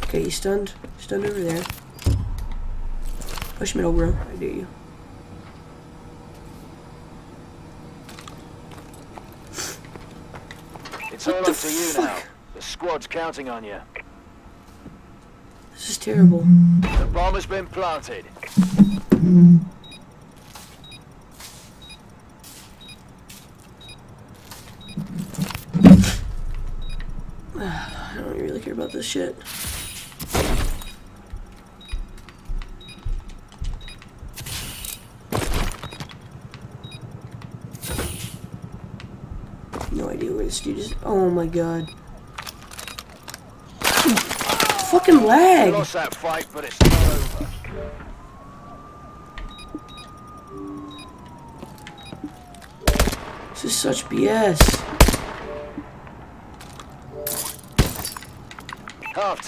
Okay, he's stunned. Stunned over there. Push middle, bro. I dare you. It's all up to you now. The squad's counting on you. This is terrible. The bomb has been planted. I don't really care about this shit. No idea where this dude is. Oh my god. Fucking You lag! lost that fight, but it's not over. This is such BS. Half time.